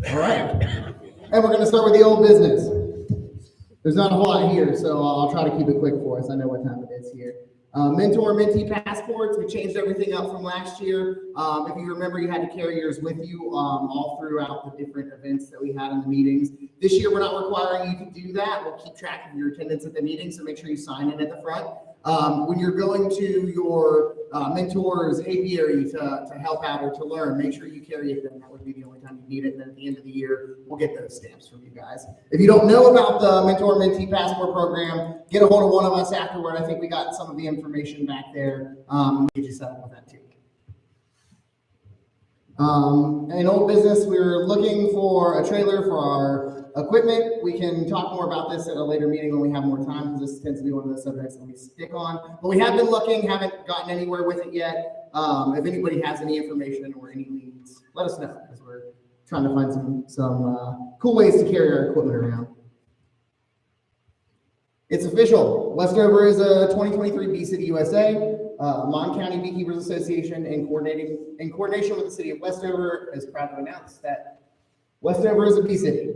All right. And we're going to start with the old business. There's not a whole lot here, so I'll try to keep it quick for us. I know what time it is here. Mentor mentee passports. We changed everything up from last year. If you remember, you had to carry yours with you all throughout the different events that we had in the meetings. This year, we're not requiring you to do that. We'll keep track of your attendance at the meeting, so make sure you sign in at the front. When you're going to your mentor's apiary to help out or to learn, make sure you carry it then. That would be the only time you need it. And then at the end of the year, we'll get those stamps from you guys. If you don't know about the Mentor Mentee Passport Program, get a hold of one of us afterward. I think we got some of the information back there. We'll get you set up with that too. In old business, we're looking for a trailer for our equipment. We can talk more about this at a later meeting when we have more time, because this tends to be one of the subjects that we stick on. But we have been looking, haven't gotten anywhere with it yet. If anybody has any information or any leads, let us know, because we're trying to find some cool ways to carry our equipment around. It's official. Westover is a 2023 Bee City USA. Mon County Beekeepers Association, in coordination with the city of Westover, is proud to announce that Westover is a bee city.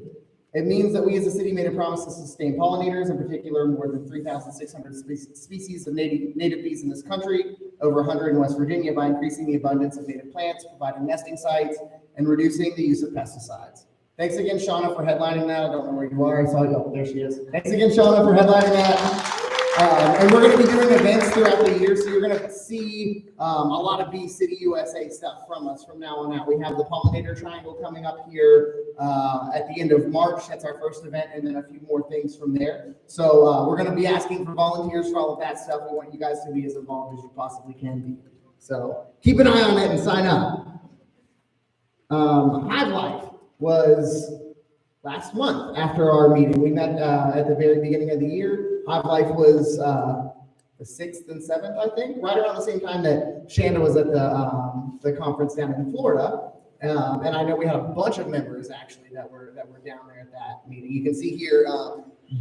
It means that we as a city made a promise to sustain pollinators, in particular more than 3,600 species of native bees in this country, over 100 in West Virginia, by increasing the abundance of native plants, providing nesting sites, and reducing the use of pesticides. Thanks again, Shanda, for headlining that. I don't know where you are. I saw you. Oh, there she is. Thanks again, Shanda, for headlining that. And we're going to be doing events throughout the year, so you're going to see a lot of Bee City USA stuff from us from now on out. We have the Pollinator Triangle coming up here at the end of March. That's our first event, and then a few more things from there. So we're going to be asking for volunteers for all of that stuff. We want you guys to be as involved as you possibly can be. So keep an eye on it and sign up. Hive Life was last month after our meeting. We met at the very beginning of the year. Hive Life was the 6th and 7th, I think, right around the same time that Shanda was at the conference down in Florida. And I know we had a bunch of members actually that were down there at that meeting. You can see here,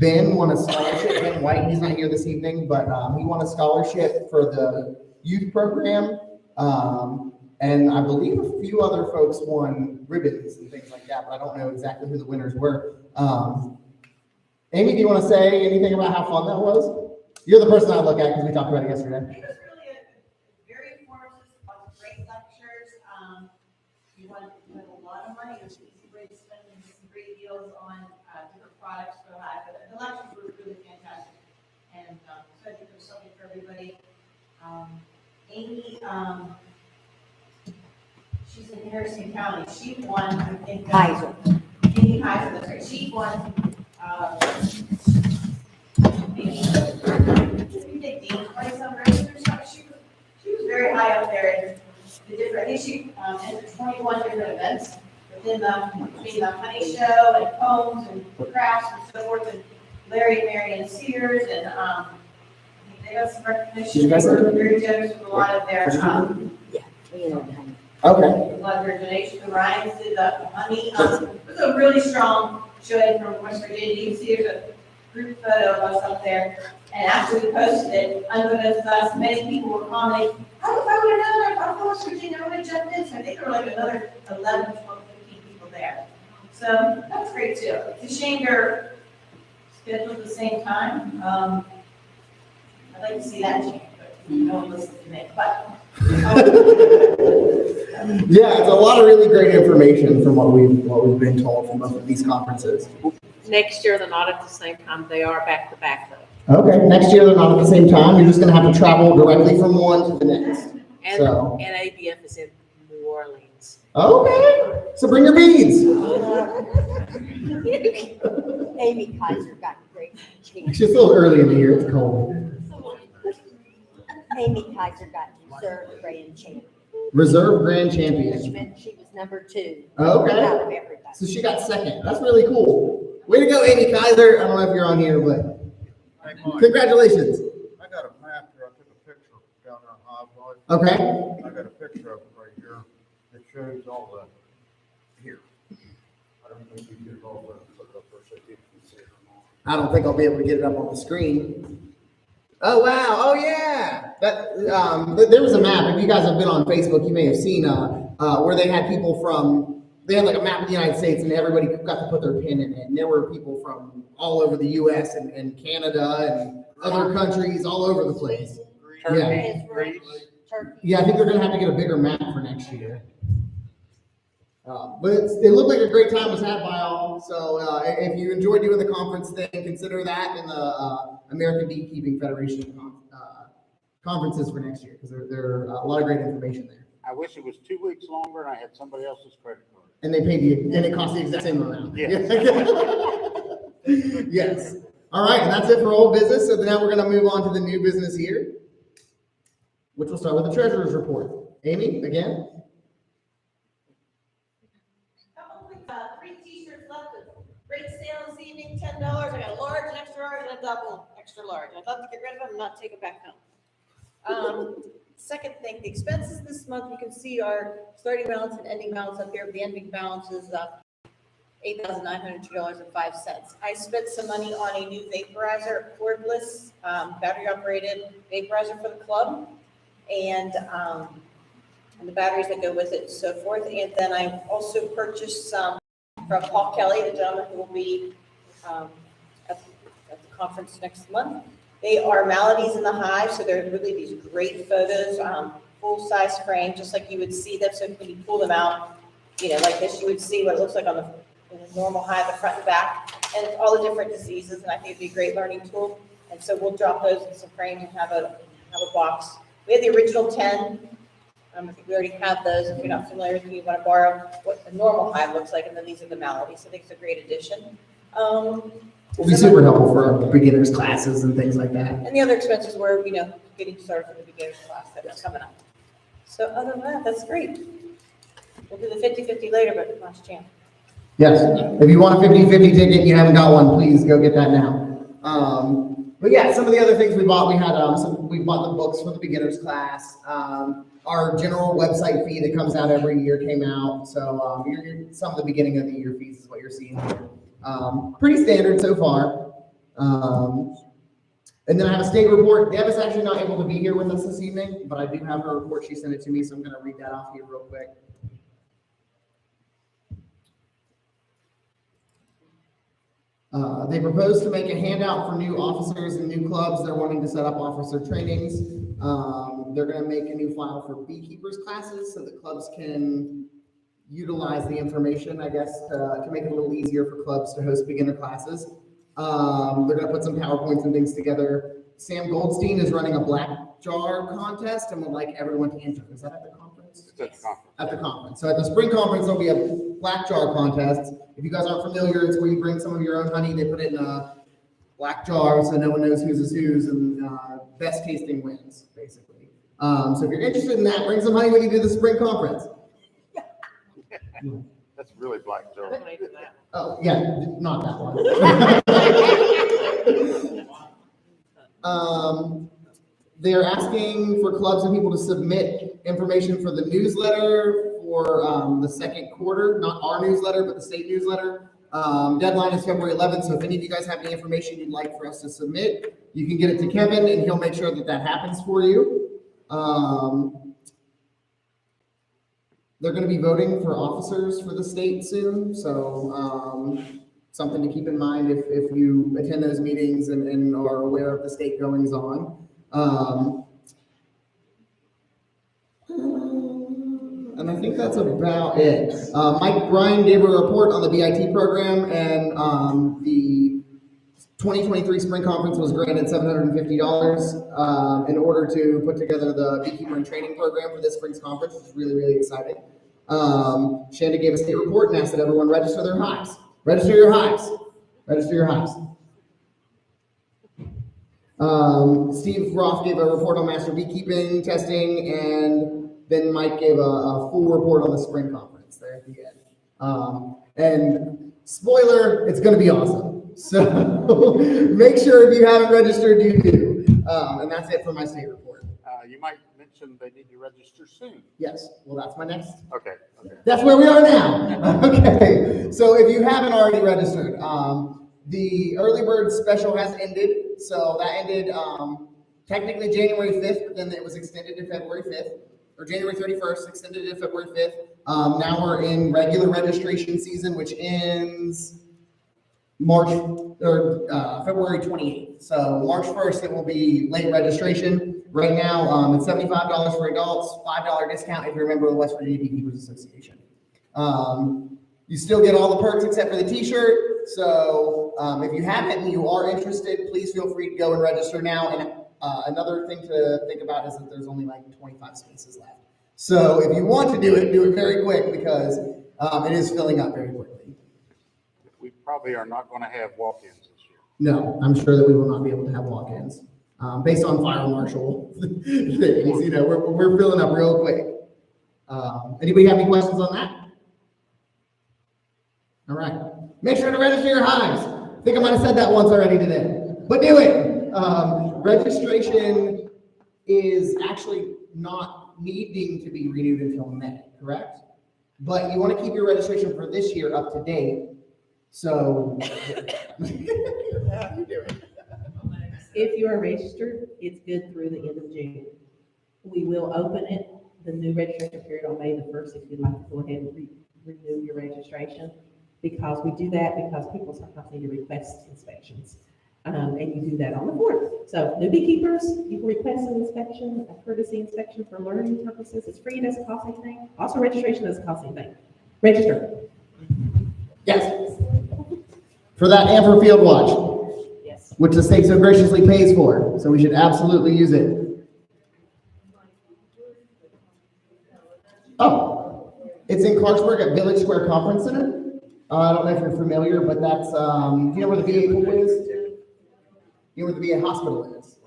Ben won a scholarship. Ben White, he's not here this evening, but he won a scholarship for the youth program. And I believe a few other folks won ribbons and things like that, but I don't know exactly who the winners were. Amy, do you want to say anything about how fun that was? You're the person I look at because we talked about it yesterday. It was really very informative, lots of great lectures. You won a lot of money. It was easy way to spend some great deals on different products for life. But the lectures were really fantastic. And so I think there's something for everybody. Amy, she's in Harrison County. She won, I think, Kaiser. Amy Kaiser, that's right. She won. She was very high up there in the different. I think she entered 21 different events within between the honey show and combs and crafts and so forth. And Larry and Marion Sears, and I think they got some recognition. They were very generous with a lot of their Okay. a lot of their donations. The Ryans did the honey. It was a really strong showing from West Virginia. You can see there's a group photo of us up there. And after we posted it, unbeknownst to us, many people were commenting, how if I would have known I'm from West Virginia, I would have jumped in. So I think there were like another 11, 12, 15 people there. So that's great too. It's a shame they're scheduled at the same time. I'd like to see that change, but no one listens to me. But yeah, it's a lot of really great information from what we've been told from both of these conferences. Next year, they're not at the same time. They are back to back though. Okay, next year they're not at the same time. You're just going to have to travel directly from one to the next. And, so. and ABF is in New Orleans. Okay, so bring your beads. Amy Kaiser got great champion. It's just a little early in the year. It's cold. Amy Kaiser got reserve grand champion. Reserve grand champion. She was number 2. Okay. Out of everybody. So she got second. That's really cool. Way to go, Amy Kaiser. I don't know if you're on here, but congratulations. I got a map here. I took a picture down there on Hive Life. Okay. I got a picture of it right here. It shows all the here. I don't think you can all put it up there so you can see it or not. I don't think I'll be able to get it up on the screen. Oh wow! Oh yeah! That there was a map. If you guys have been on Facebook, you may have seen where they had people from they had like a map of the United States, and everybody got to put their pin in it. And there were people from all over the U.S. and Canada and other countries all over the place. Yeah. Turkey. Yeah, I think they're gonna have to get a bigger map for next year. But it looked like a great time was had by all. So if you enjoy doing the conference thing, consider that in the American Beekeeping Federation conferences for next year, because there are a lot of great information there. I wish it was 2 weeks longer and I had somebody else's credit card. And they paid and it cost the exact same amount. Yes. Yes. All right, and that's it for old business. So now we're gonna move on to the new business here, which will start with the treasurer's report. Amy, again? Couple quick, 3 t-shirts left. Great sale this evening, $10. I got a large, an extra large, and a double extra large. I'd love to get rid of them and not take them back home. Second thing, the expenses this month, you can see our starting balance and ending balance up here. The ending balance is $8,902.05. I spent some money on a new vaporizer, cordless, battery operated vaporizer for the club, and the batteries that go with it and so forth. And then I also purchased some from Paul Kelly, the gentleman who will be at the conference next month. They are maladies in the hive, so they're really these great photos, full-size frame, just like you would see them. So when you pull them out, like this, you would see what it looks like in a normal hive, the front and back, and it's all the different diseases. And I think it'd be a great learning tool. And so we'll drop those in some frames and have a box. We have the original 10. I think we already have those. If you're not familiar with them, you want to borrow what a normal hive looks like, and then these are the maladies. I think it's a great addition. Will be super helpful for our beginners classes and things like that. And the other expenses were, getting started for the beginners class that was coming up. So other than that, that's great. We'll do the 50-50 later, but last chance. Yes, if you want a 50-50 ticket and you haven't got one, please go get that now. But yeah, some of the other things we bought, we bought the books for the beginners class. Our general website fee that comes out every year came out. So some of the beginning of the year fees is what you're seeing here. Pretty standard so far. And then I have a state report. Deb is actually not able to be here with us this evening, but I do have her report. She sent it to me, so I'm going to read that off here real quick. They propose to make a handout for new officers and new clubs. They're wanting to set up officer trainings. They're going to make a new file for beekeepers classes so that clubs can utilize the information, I guess, to make it a little easier for clubs to host beginner classes. They're going to put some PowerPoints and things together. Sam Goldstein is running a black jar contest and would like everyone to enter. Is that at the conference? It's at the conference. At the conference. So at the spring conference, there'll be a black jar contest. If you guys aren't familiar, it's where you bring some of your own honey. They put it in a black jar so no one knows whose is whose, and best tasting wins, basically. So if you're interested in that, bring some honey when you do the spring conference. That's really black, Joe. Oh, yeah, not that one. They're asking for clubs and people to submit information for the newsletter for the second quarter, not our newsletter, but the state newsletter. Deadline is February 11th, so if any of you guys have any information you'd like for us to submit, you can get it to Kevin and he'll make sure that that happens for you. They're going to be voting for officers for the state soon, so something to keep in mind if you attend those meetings and are aware of the state goings on. And I think that's about it. Mike Bryan gave a report on the BIT program, and the 2023 spring conference was granted $750 in order to put together the beekeeper and training program for this spring's conference, which is really, really exciting. Shanda gave a state report and asked that everyone register their hives. Register your hives. Register your hives. Steve Roth gave a report on master beekeeping testing, and then Mike gave a full report on the spring conference there at the end. And spoiler, it's going to be awesome. So make sure if you haven't registered, you do. And that's it for my state report. You might mention they need to register soon. Yes, well, that's my next. Okay. That's where we are now. Okay, so if you haven't already registered, the early bird special has ended. So that ended technically January 5th, but then it was extended to February 5th, or January 31st, extended to February 5th. Now we're in regular registration season, which ends March or February 28th. So March 1st, it will be late registration. Right now, it's $75 for adults, $5 discount if you're a member of the West Virginia Beekeepers Association. You still get all the perks except for the t-shirt. So if you haven't and you are interested, please feel free to go and register now. And another thing to think about is that there's only like 25 spaces left. So if you want to do it very quick because it is filling up very quickly. We probably are not gonna have walk-ins this year. No, I'm sure that we will not be able to have walk-ins. Based on fire marshal things, you know, we're filling up real quick. Anybody have any questions on that? All right. Make sure to register your hives. I think I might have said that once already today, but do it. Registration is actually not needing to be renewed until May, correct? But you want to keep your registration for this year up to date. So, If you are registered, it's good through the end of June. We will open it, the new registration period on May the 1st, if you'd like to go ahead and renew your registration. Because we do that because people sometimes need to request inspections. And you do that on the 4th. So new beekeepers, you can request an inspection, a courtesy inspection for learning purposes. It's free, it doesn't cost anything. Also registration doesn't cost anything. Register. yes. For that and for Field Watch, Yes. which the state so graciously pays for. So we should absolutely use it. Oh, it's in Clarksburg at Village Square Conference Center. I don't know if you're familiar, but that's, do you know where the VA pool is? You know where the VA hospital is?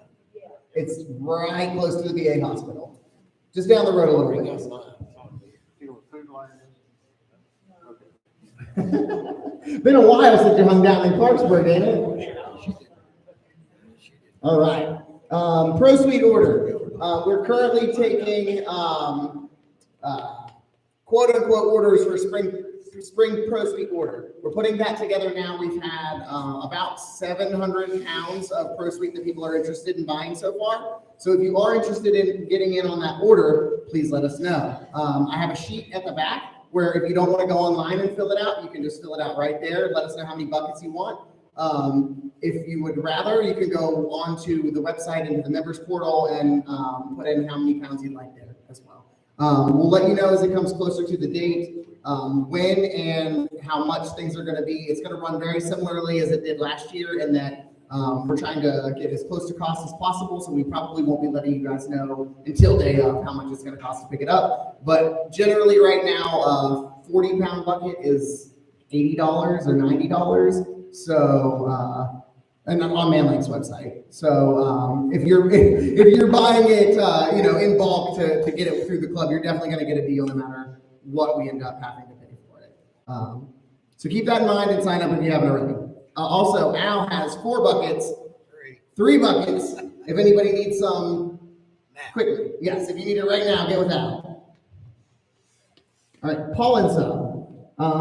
It's right close to the VA hospital. Just down the road a little bit. You know what food line is? Okay. Been a while since you hung down in Clarksburg, ain't it? All right. Pro Suite order. We're currently taking quote unquote orders for spring Pro Suite order. We're putting that together now. We've had about 700 pounds of Pro Suite that people are interested in buying so far. So if you are interested in getting in on that order, please let us know. I have a sheet at the back where if you don't want to go online and fill it out, you can just fill it out right there. Let us know how many buckets you want. If you would rather, you can go onto the website into the members portal and put in how many pounds you'd like there as well. We'll let you know as it comes closer to the date, when and how much things are going to be. It's going to run very similarly as it did last year in that we're trying to get as close to cost as possible. So we probably won't be letting you guys know until day of how much it's going to cost to pick it up. But generally right now, 40-pound bucket is $80 or $90. So, and on Manlink's website. So if you're buying it, you know, in bulk to get it through the club, you're definitely going to get a deal no matter what we end up having to pay for it. So keep that in mind and sign up if you haven't already. Also, Al has 4 buckets, 3 buckets. If anybody needs some quickly, yes. If you need it right now, get with Al. All right, pollen sub.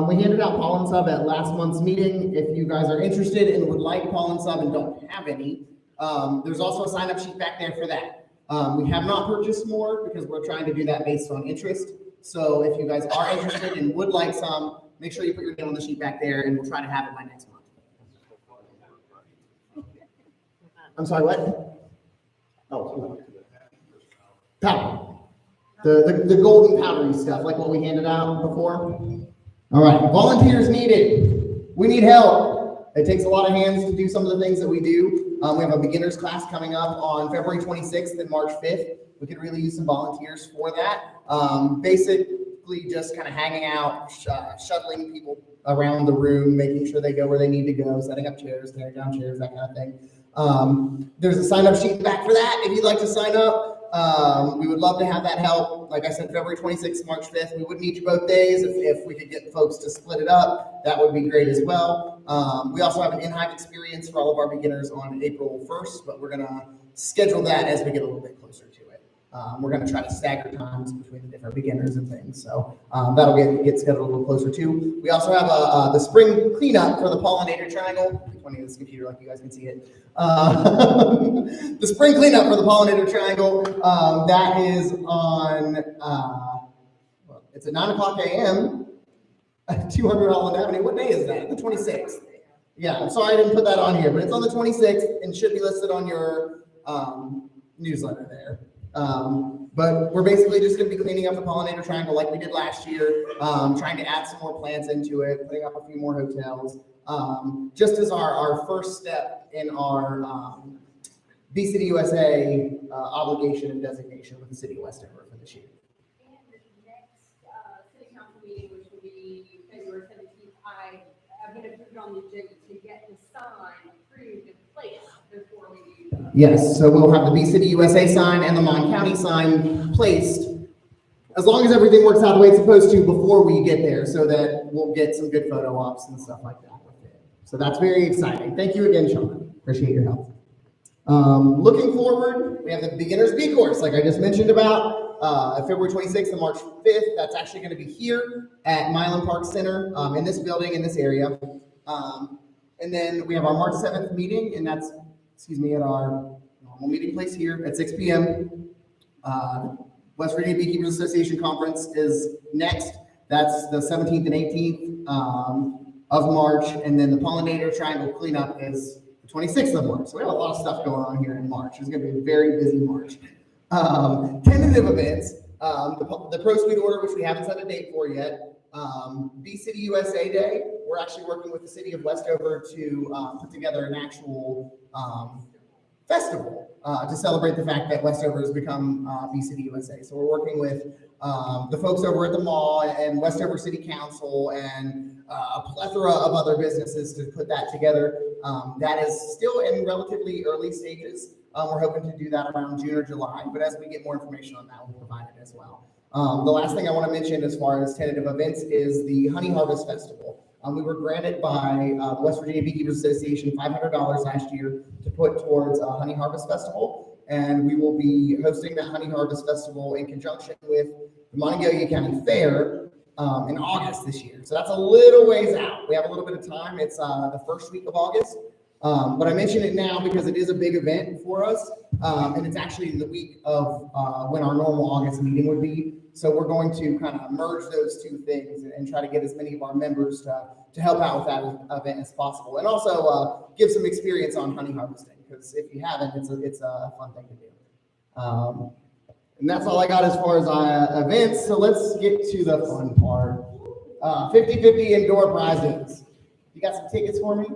We handed out pollen sub at last month's meeting. If you guys are interested and would like pollen sub and don't have any, there's also a sign-up sheet back there for that. We have not purchased more because we're trying to do that based on interest. So if you guys are interested and would like some, make sure you put your name on the sheet back there and we'll try to have it by next month. I'm sorry, what? Oh, powder. The golden powdery stuff, like what we handed out before. All right, volunteers needed. We need help. It takes a lot of hands to do some of the things that we do. We have a beginners class coming up on February 26th and March 5th. We could really use some volunteers for that. Basically just kind of hanging out, shuttling people around the room, making sure they go where they need to go, setting up chairs, tearing down chairs, that kind of thing. There's a sign-up sheet back for that if you'd like to sign up. We would love to have that help. Like I said, February 26th, March 5th, we would need you both days. If we could get folks to split it up, that would be great as well. We also have an in-hive experience for all of our beginners on April 1st, but we're gonna schedule that as we get a little bit closer to it. We're gonna try to stagger times between the different beginners and things. So that'll get scheduled a little closer too. We also have the spring cleanup for the pollinator triangle. I'm pointing at this computer like you guys can see it. The spring cleanup for the pollinator triangle, that is on It's at 9:00 a.m. at 200 Holland Avenue. What day is that? The 26th. Yeah, I'm sorry I didn't put that on here, but it's on the 26th and should be listed on your newsletter there. But we're basically just going to be cleaning up the pollinator triangle like we did last year, trying to add some more plants into it, putting up a few more hotels, just as our first step in our Bee City USA obligation and designation with the city of Westover for this year. And the next city council meeting, which will be February 17th, I'm going to put it on the agenda to get the sign approved and placed before we do. Yes, so we'll have the Bee City USA sign and the Mon County sign placed, as long as everything works out the way it's supposed to before we get there, so that we'll get some good photo ops and stuff like that with it. So that's very exciting. Thank you again, Sean. Appreciate your help. Looking forward, we have the Beginner's Bee Course, like I just mentioned about, February 26th and March 5th. That's actually going to be here at Milan Park Center, in this building, in this area. And then we have our March 7th meeting, and that's, at our normal meeting place here at 6 p.m. West Virginia Beekeepers Association Conference is next. That's the 17th and 18th of March, and then the Pollinator Triangle cleanup is the 26th of March. So we have a lot of stuff going on here in March. It's going to be a very busy March. Tentative events, the Pro Speed Order, which we haven't set a date for yet. Bee City USA Day, we're actually working with the city of Westover to put together an actual festival to celebrate the fact that Westover has become Bee City USA. So we're working with the folks over at the mall and Westover City Council and a plethora of other businesses to put that together. That is still in relatively early stages. We're hoping to do that around June or July, but as we get more information on that, we'll provide it as well. The last thing I want to mention as far as tentative events is the Honey Harvest Festival. We were granted by the West Virginia Beekeepers Association $500 last year to put towards a Honey Harvest Festival, and we will be hosting that Honey Harvest Festival in conjunction with the Monongalia County Fair in August this year. So that's a little ways out. We have a little bit of time. It's the first week of August. But I mention it now because it is a big event for us, and it's actually the week of when our normal August meeting would be. So we're going to kind of merge those two things and try to get as many of our members to help out with that event as possible, and also give some experience on honey harvesting, because if you haven't, it's a fun thing to do. And that's all I got as far as events. So let's get to the fun part. 50-50 indoor prizes. You got some tickets for me?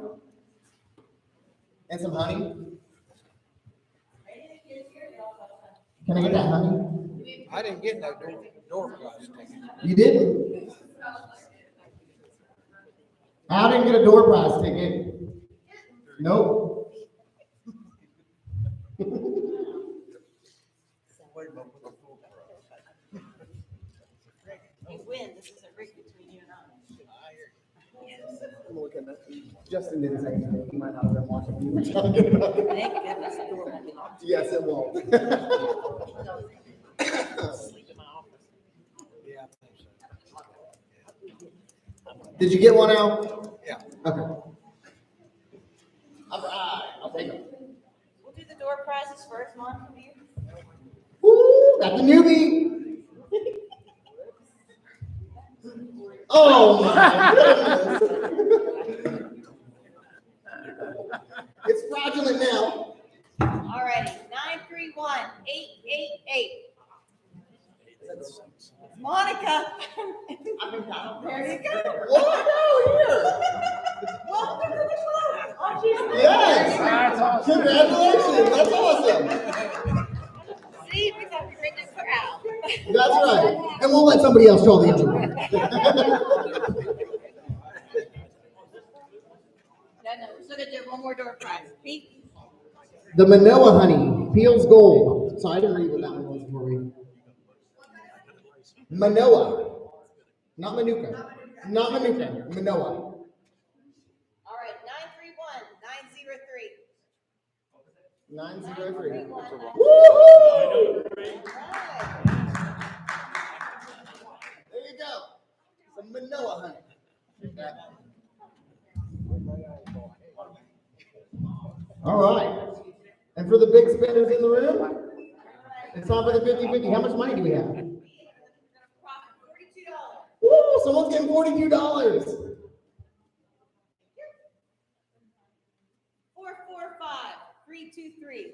And some honey? Can I get that honey? I didn't get no door prize ticket. You didn't? I didn't get a door prize ticket. Nope. Wait a minute, with the full prize. You win, this is a rig between you and I. I'm looking at Justin didn't say anything. He might not have been watching when you were talking about it. Thank goodness the door won't be locked. Yes, it won't. Sleep in my office. Yeah, I think so. Did you get one out? Yeah. Okay. All right, I'll take them. We'll do the door prizes first, Mom, come here. Woo, got the newbie. Oh my goodness. It's fraudulent now. All righty, 931-888. Monica. There you go. Welcome to the club. Aren't you? Yes. Congratulations. That's awesome. See, we got to make it for Al. That's right. And we'll let somebody else draw the intro. No, we're still gonna do one more door prize. Pete? The Manoa honey, Peel's Gold. So I didn't read what that one was before we. Manoa. Not Manuka. Not Manuka. Manoa. All right, 931-903. 903. 931-903. Woo-hoo! There you go. Some Manoa honey. All right. And for the big spenders in the room, it's time for the 50-50. How much money do we have? $42 Someone's getting $42. 445, 323.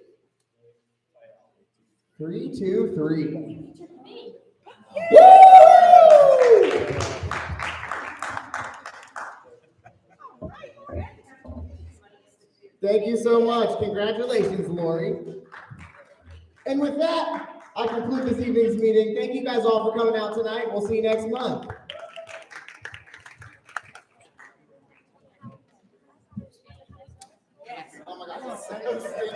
323. Me. Woo! Thank you so much. Congratulations, Lori. And with that, I conclude this evening's meeting. Thank you guys all for coming out tonight. We'll see you next month. Oh my God, it's so sticky.